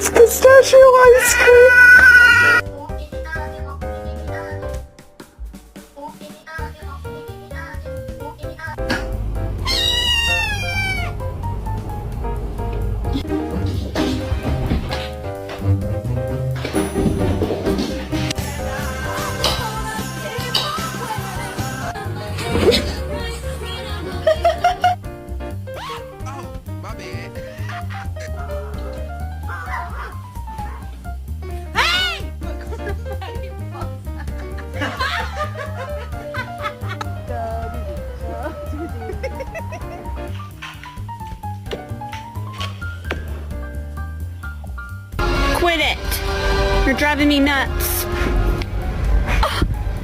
It's pistachio ice cream. Oh, my bad. Quit it. You're driving me nuts.